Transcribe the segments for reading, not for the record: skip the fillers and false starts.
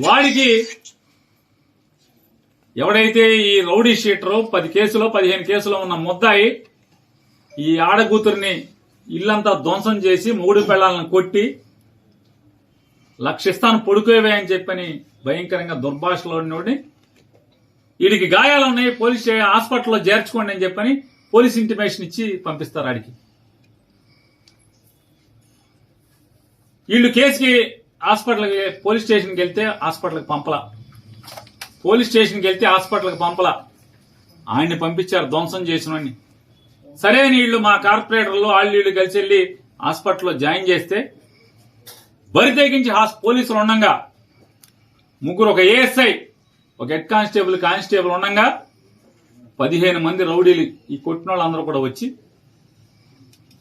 వాడికి ఎవడైతే ఈ రౌడీ షీటరు 10 కేసులో 15 కేసులో ఉన్న ముద్దాయి ఈ ఆడకూతురిని ఇల్లంతా ధ్వంసం చేసి 3 పిల్లలను కొట్టి లక్షిస్తాను పొడుకోవే అని చెప్పని భయంకరంగా దుర్భాషలోని వీడికి గాయాలున్నాయి, పోలీస్ హాస్పిటల్లో చేర్చుకోండి అని చెప్పని పోలీస్ ఇంటిమేషన్ ఇచ్చి పంపిస్తారు. ఆడికి వీళ్ళు కేసుకి హాస్పిటల్కి పోలీస్ స్టేషన్కి వెళ్తే హాస్పిటల్కి పంపలా, పోలీస్ స్టేషన్కి వెళ్తే హాస్పిటల్కి పంపలా, ఆయన్ని పంపించారు ధ్వంసం చేసినోడిని. సరే వీళ్ళు మా కార్పొరేటర్లు వీళ్ళు కలిసి వెళ్ళి హాస్పిటల్లో జాయిన్ చేస్తే బరి తెగించి పోలీసులు ఉండగా ముగ్గురు, ఒక ఏఎస్ఐ, ఒక హెడ్ కానిస్టేబుల్ ఉండగా 15 మంది రౌడీలు ఈ కొట్టిన వాళ్ళందరూ కూడా వచ్చి,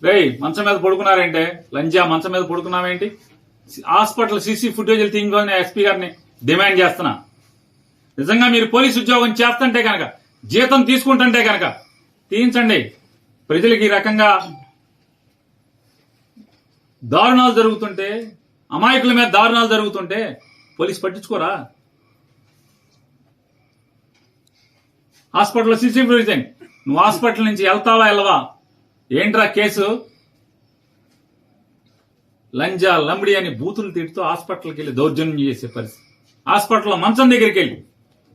రేయ్ మంచం మీద పడుకున్నారేంటే, లంజా మంచం మీద పడుకున్నావేంటి, హాస్పిటల్ సీసీ ఫుటేజీలు తీయించుకోవాలని ఎస్పీ గారిని డిమాండ్ చేస్తున్నా. నిజంగా మీరు పోలీసు ఉద్యోగం చేస్తుంటే కనుక, జీతం తీసుకుంటుంటే కనుక తీయించండి. ప్రజలకు ఈ రకంగా దారుణాలు జరుగుతుంటే, అమాయకుల మీద దారుణాలు జరుగుతుంటే పోలీసు పట్టించుకోరా? హాస్పిటల్లో సీసీ ఫుటేజ్, నువ్వు హాస్పిటల్ నుంచి వెళ్తావా వెళ్ళవా? ఏంట్రా కేసు? లంజా లంబడి అని బూతులు తిడుతూ హాస్పిటల్కి వెళ్ళి దౌర్జన్యం చేసే పరిస్థితి. హాస్పిటల్లో మంచం దగ్గరికి వెళ్ళి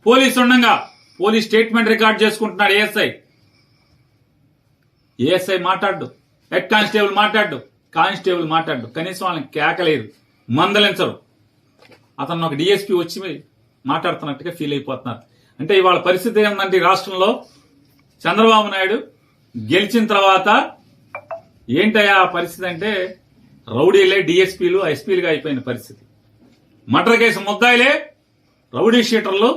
పోలీసు ఉండగా పోలీస్ స్టేట్మెంట్ రికార్డ్ చేసుకుంటున్నాడు ఏఎస్ఐ మాట్లాడు, హెడ్ కానిస్టేబుల్ మాట్లాడు, కనీసం వాళ్ళని కేకలేరు, మందలించరు. అతను ఒక డిఎస్పీ వచ్చి మాట్లాడుతున్నట్టుగా ఫీల్ అయిపోతున్నారు. అంటే ఇవాళ పరిస్థితి ఏంటంటే రాష్ట్రంలో చంద్రబాబు నాయుడు గెలిచిన తర్వాత ఏంటయ్యా పరిస్థితి అంటే రౌడీలే డిఎస్పీలు ఎస్పీలుగా అయిపోయిన పరిస్థితి. మర్డర్ కేసు ముద్దాయిలే రౌడీ షీటర్లు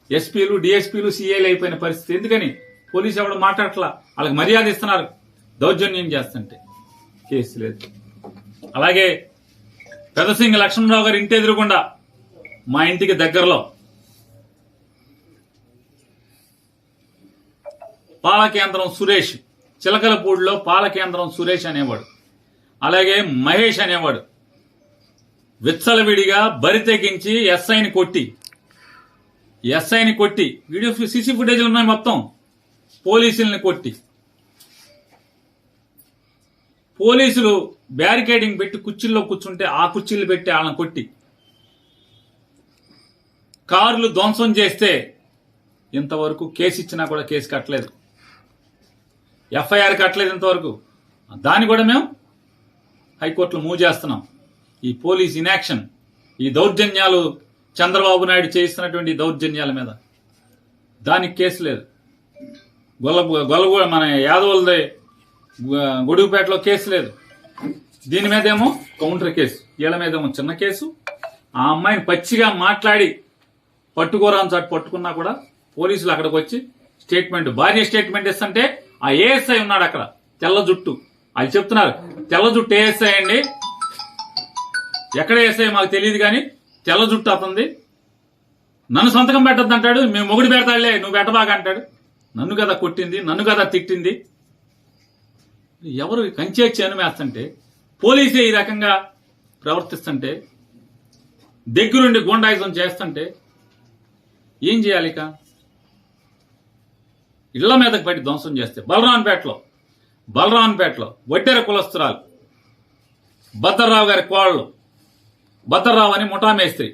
ఎస్పీలు డిఎస్పీలు సీఏలు అయిపోయిన పరిస్థితి. ఎందుకని? పోలీసు ఎవడు మాట్లాడట్లా, వాళ్ళకి మర్యాద ఇస్తున్నారు, దౌర్జన్యం చేస్తుంటే కేసు లేదు. అలాగే పెదసింగి లక్ష్మణరావు గారి ఇంటి ఎదురుకుండా మా ఇంటికి దగ్గరలో పాలకేంద్రం సురేష్, చిలకలపూడిలో పాలకేంద్రం సురేష్ అనేవాడు, అలాగే మహేష్ అనేవాడు విచ్చలవిడిగా బరి తెగించి ఎస్ఐని కొట్టి వీడియో సీసీ ఫుటేజ్లు ఉన్నాయి మొత్తం, పోలీసుల్ని కొట్టి, పోలీసులు బ్యారికేడింగ్ పెట్టి కుర్చీల్లో కూర్చుంటే ఆ కుర్చీలు పెట్టి వాళ్ళని కొట్టి, కార్లు ధ్వంసం చేస్తే ఇంతవరకు కేసు ఇచ్చినా కూడా కేసు కట్టలేదు, ఎఫ్ఐఆర్ కట్టలేదు ఇంతవరకు. దాన్ని కూడా మేము హైకోర్టులో మూవ్ చేస్తున్నాం. ఈ పోలీస్ ఇన్యాక్షన్, ఈ దౌర్జన్యాలు, చంద్రబాబు నాయుడు చేయిస్తున్నటువంటి దౌర్జన్యాల మీద దానికి కేసు లేదు. మన యాదవులదే గొడుగుపేటలో కేసు లేదు, దీని మీదేమో కౌంటర్ కేసు, వీళ్ళ మీదేమో చిన్న కేసు. ఆ అమ్మాయిని పచ్చిగా మాట్లాడి పట్టుకోరాని చాటు పట్టుకున్నా కూడా పోలీసులు అక్కడికి వచ్చి స్టేట్మెంట్, భార్య స్టేట్మెంట్ ఇస్తుంటే ఆ ఏఎస్ఐ ఉన్నాడు అక్కడ, తెల్ల జుట్టు, వాళ్ళు చెప్తున్నారు తెల్ల జుట్టు ఏఎస్ఐ అండి, ఎక్కడ ఏఎస్ఐ మాకు తెలియదు కానీ తెల్ల జుట్టు అతంది, నన్ను సంతకం పెట్టద్దు అంటాడు, మేము మొగుడు పెడతాడులే నువ్వు పెట్టబాగా అంటాడు. నన్ను కదా కొట్టింది, నన్ను కదా తిట్టింది. ఎవరు కంచే చేనుమేస్తుంటే, పోలీసే ఈ రకంగా ప్రవర్తిస్తుంటే, దగ్గరుండి గుండాయిజం చేస్తుంటే ఏం చేయాలి? ఇక ఇళ్ల మీదకి పెట్టి ధ్వంసం చేస్తే బలరాన్పేటలో వడ్డెర కులస్తురాలు భద్రరావు గారి కోళ్ళు, భద్రరావు అని ముఠా మేస్త్రి,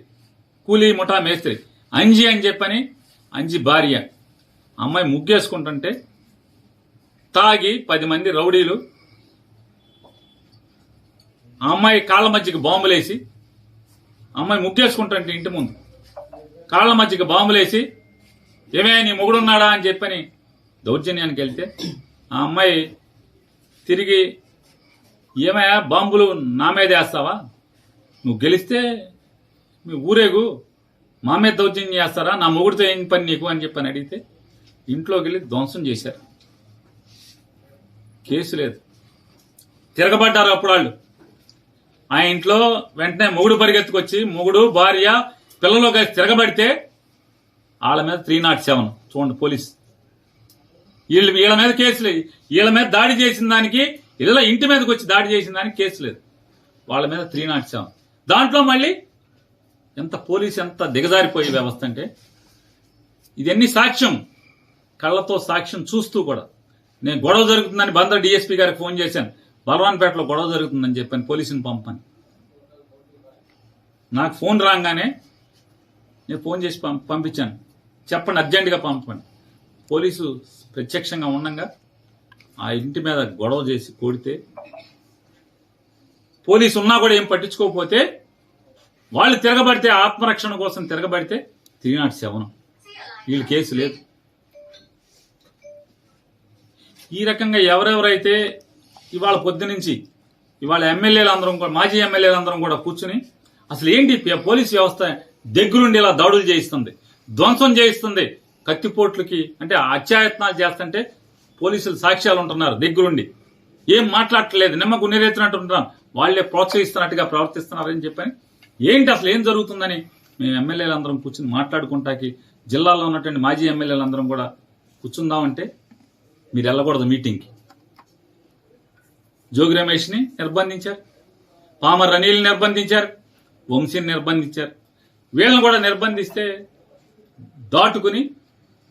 కూలీ ముఠా మేస్త్రి, అంజి అని చెప్పని అంజి భార్య, అమ్మాయి ముగ్గేసుకుంటుంటే తాగి 10 మంది రౌడీలు ఆ అమ్మాయి కాళ్ళ మధ్యకి బాంబులేసి, అమ్మాయి ముగ్గేసుకుంటుంటే ఇంటి ముందు కాళ్ళ మధ్యకి బాంబులేసి, ఏమే నీ మొగుడున్నాడా అని చెప్పని దౌర్జన్యానికి వెళ్తే ఆ అమ్మాయి తిరిగి, ఏమయ్యా బాంబులు నా మీద వేస్తావా, నువ్వు గెలిస్తే మీ ఊరేగు, మా మీద దౌర్జన్యం చేస్తారా, నా మొగుడితో ఏం పని నీకు అని చెప్పని అడిగితే ఇంట్లోకి వెళ్ళి ధ్వంసం చేశారు. కేసు లేదు, తిరగబడ్డారు అప్పుడు వాళ్ళు. ఆ ఇంట్లో వెంటనే మొగుడు పరిగెత్తుకొచ్చి, మొగుడు భార్య పిల్లలు కలిసి తిరగబడితే వాళ్ళ మీద 307 చూడండి పోలీస్, వీళ్ళ మీద కేసు లేదు. వీళ్ళ మీద దాడి చేసిన దానికి, ఇంటి మీదకి వచ్చి దాడి చేసిన దానికి కేసు లేదు, వాళ్ళ మీద 307. దాంట్లో మళ్ళీ పోలీసు ఎంత దిగజారిపోయే వ్యవస్థ అంటే ఇదన్నీ సాక్ష్యం, కళ్ళతో సాక్ష్యం చూస్తూ కూడా. నేను గొడవ జరుగుతుందని బందర్ డిఎస్పీ గారికి ఫోన్ చేశాను, బలవాన్పేటలో గొడవ జరుగుతుందని చెప్పాను, పోలీసుని పంపని. నాకు ఫోన్ రాగానే నేను ఫోన్ చేసి పంపించాను, చెప్పండి అర్జెంటుగా పంపండి. పోలీసు ప్రత్యక్షంగా ఉండగా ఆ ఇంటి మీద గొడవ చేసి కొడితే, పోలీసు ఉన్నా కూడా ఏం పట్టించుకోకపోతే, వాళ్ళు తిరగబడితే ఆత్మరక్షణ కోసం తిరగబడితే 307 వీళ్ళు కేసు లేదు. ఈ రకంగా ఎవరెవరైతే ఇవాళ పొద్దు నుంచి ఇవాళ ఎమ్మెల్యేలందరం కూడా, మాజీ ఎమ్మెల్యేలందరం కూడా కూర్చుని అసలు ఏంటి పోలీసు వ్యవస్థ దగ్గరుండి ఇలా దాడులు చేయిస్తుంది, ధ్వంసం చేయిస్తుంది, కత్తిపోట్లకి అంటే అత్యాయత్నాలు చేస్తుంటే పోలీసులు సాక్ష్యాలు ఉంటున్నారు దగ్గరుండి, ఏం మాట్లాడట్లేదు, నిమ్మకు నీరెత్తినట్టు ఉంటున్నారు, వాళ్లే ప్రోత్సహిస్తున్నట్టుగా ప్రవర్తిస్తున్నారని చెప్పని ఏంటి అసలు ఏం జరుగుతుందని మేము ఎమ్మెల్యేలందరం కూర్చుని మాట్లాడుకుంటాకి జిల్లాలో ఉన్నటువంటి మాజీ ఎమ్మెల్యేలందరం కూడా కూర్చుందామంటే మీరు వెళ్ళకూడదు మీటింగ్కి. జోగి రమేష్ని నిర్బంధించారు, పామర్ అనిల్ని నిర్బంధించారు, వంశీని నిర్బంధించారు. వీళ్ళని కూడా నిర్బంధిస్తే దాటుకుని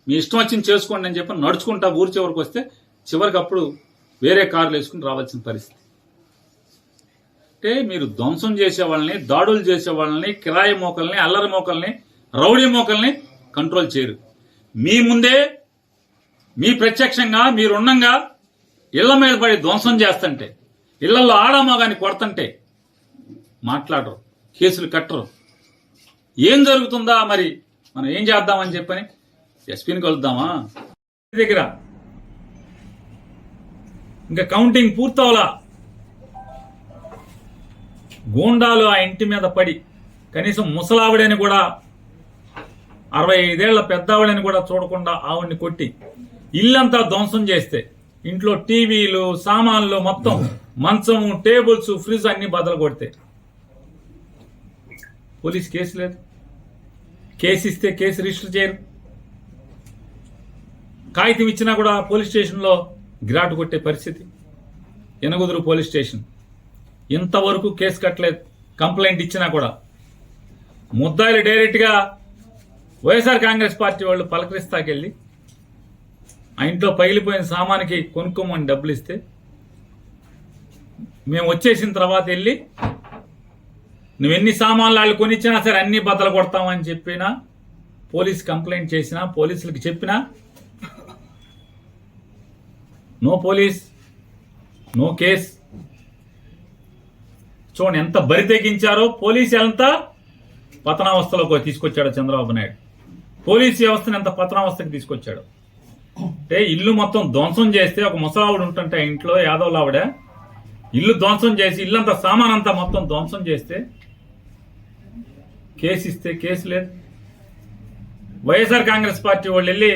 మీ ఇష్టం వచ్చింది చేసుకోండి అని చెప్పి నడుచుకుంటా ఊరి చివరికి వస్తే చివరికి అప్పుడు వేరే కార్లు వేసుకుని రావాల్సిన పరిస్థితి. అంటే మీరు ధ్వంసం చేసే వాళ్ళని, దాడులు చేసే వాళ్ళని, కిరాయి మోకల్ని, అల్లరి మోకల్ని, రౌడీ మోకల్ని కంట్రోల్ చేయరు. మీ ముందే మీ ప్రత్యక్షంగా మీరున్నంగా ఇళ్ల మీద పడి ధ్వంసం చేస్తుంటే, ఇళ్లలో ఆడామోగాన్ని కొడుతుంటే మాట్లాడరు, కేసులు కట్టరు. ఏం జరుగుతుందా మరి మనం ఏం చేద్దామని చెప్పని ఎస్పీని కలుద్దామా దగ్గర ఇంకా కౌంటింగ్ పూర్తవలా, గూండాలు ఆ ఇంటి మీద పడి కనీసం ముసలావిడని కూడా 65 ఏళ్ల పెద్దావిడని కూడా చూడకుండా ఆవిడ్ని కొట్టి ఇల్లంతా ధ్వంసం చేస్తే, ఇంట్లో టీవీలు, సామాన్లు మొత్తం, మంచము, టేబుల్స్, ఫ్రిడ్జ్ అన్ని బదలు కొడితే పోలీస్ కేసు లేదు. కేసు ఇస్తే కేసు రిజిస్టర్ చేయరు, కాగితం ఇచ్చినా కూడా పోలీస్ స్టేషన్లో గిరాటు కొట్టే పరిస్థితి. ఎనగుదురు పోలీస్ స్టేషన్ ఇంతవరకు కేసు కట్టలేదు. కంప్లైంట్ ఇచ్చినా కూడా ముద్దాయిలు డైరెక్ట్గా వైఎస్ఆర్ కాంగ్రెస్ పార్టీ వాళ్ళు పలకరిస్తాకెళ్ళి ఆ ఇంట్లో పగిలిపోయిన సామానికి కొనుక్కోమని డబ్బులు ఇస్తే, మేము వచ్చేసిన తర్వాత వెళ్ళి నువ్వెన్ని సామాన్లు వాళ్ళు కొనిచ్చినా సరే అన్ని బద్దలు కొడతామని చెప్పినా, పోలీస్ కంప్లైంట్ చేసినా, పోలీసులకు చెప్పినా నో పోలీస్, నో కేస్. చూడండి ఎంత బరి తెగించారో. పోలీసు ఎంత పతనావస్థలోకి తీసుకొచ్చాడో చంద్రబాబు నాయుడు. పోలీసు వ్యవస్థను ఎంత పతనావస్థకి తీసుకొచ్చాడు అంటే, ఇల్లు మొత్తం ధ్వంసం చేస్తే, ఒక ముసలావిడ ఉంటుంటే ఇంట్లో యాదవ్లావిడ ఇల్లు ధ్వంసం చేసి ఇల్లంతా సామాన్ అంతా మొత్తం ధ్వంసం చేస్తే కేసు ఇస్తే కేసు లేదు. వైఎస్ఆర్ కాంగ్రెస్ పార్టీ వాళ్ళు వెళ్ళి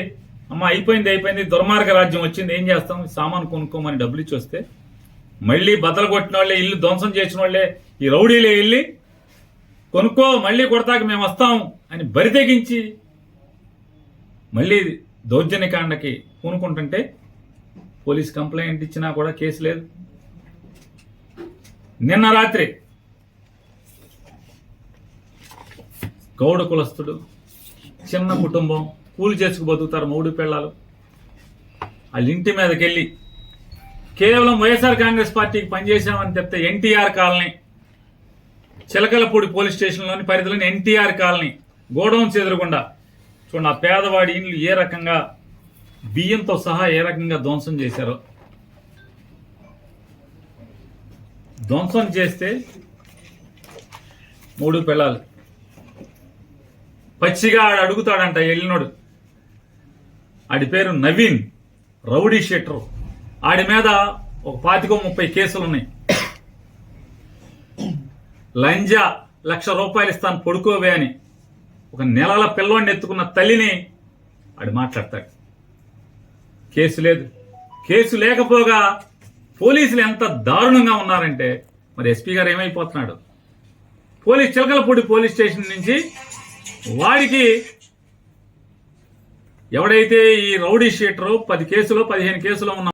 అమ్మ అయిపోయింది దుర్మార్గ రాజ్యం వచ్చింది, ఏం చేస్తాం, సామాను కొనుక్కోమని డబ్బులు ఇచ్చి వస్తే మళ్ళీ బద్దలు కొట్టిన వాళ్ళే, ఇల్లు ధ్వంసం చేసిన వాళ్ళే, ఈ రౌడీలే వెళ్ళి కొనుక్కో మళ్ళీ కొడతాక మేము వస్తాం అని బరి తెగించి మళ్ళీ దౌర్జన్యకాండకి పూనుకుంటుంటే పోలీస్ కంప్లైంట్ ఇచ్చినా కూడా కేసు లేదు. నిన్న రాత్రి గౌడ కులస్తుడు, చిన్న కుటుంబం, కూలి చేసుకు బతుకుతారు 3 పిల్లలు, వాళ్ళ ఇంటి మీదకి వెళ్ళి కేవలం వైఎస్ఆర్ కాంగ్రెస్ పార్టీకి పనిచేశామని చెప్తే ఎన్టీఆర్ కాలనీ, చిలకలపూడి పోలీస్ స్టేషన్లోని పరిధిలోని ఎన్టీఆర్ కాలనీ గోడౌన్స్ ఎదురుగుండా చూడండి ఆ పేదవాడి ఇండ్లు ఏ రకంగా బియ్యంతో సహా ఏ రకంగా ధ్వంసం చేశారో. ధ్వంసం చేస్తే 3 పిల్లలు పచ్చిగా ఆడు అడుగుతాడంట వెళ్ళినోడు, ఆడి పేరు నవీన్, రౌడీ షీటరు. ఆడి మీద ఒక 25-30 కేసులు ఉన్నాయి. లంజా ₹1,00,000 ఇస్తాను పడుకోవే అని ఒక నెలల పిల్లోడిని ఎత్తుకున్న తల్లిని ఆడు మాట్లాడతాడు. కేసు లేదు. కేసు లేకపోగా పోలీసులు ఎంత దారుణంగా ఉన్నారంటే మరి ఎస్పీ గారు ఏమైపోతున్నాడు. చిలకలపూడి పోలీస్ స్టేషన్ నుంచి వాడికి ఎవడైతే ఈ రౌడీ షీటరు 10 కేసులో 15 కేసులో ఉన్న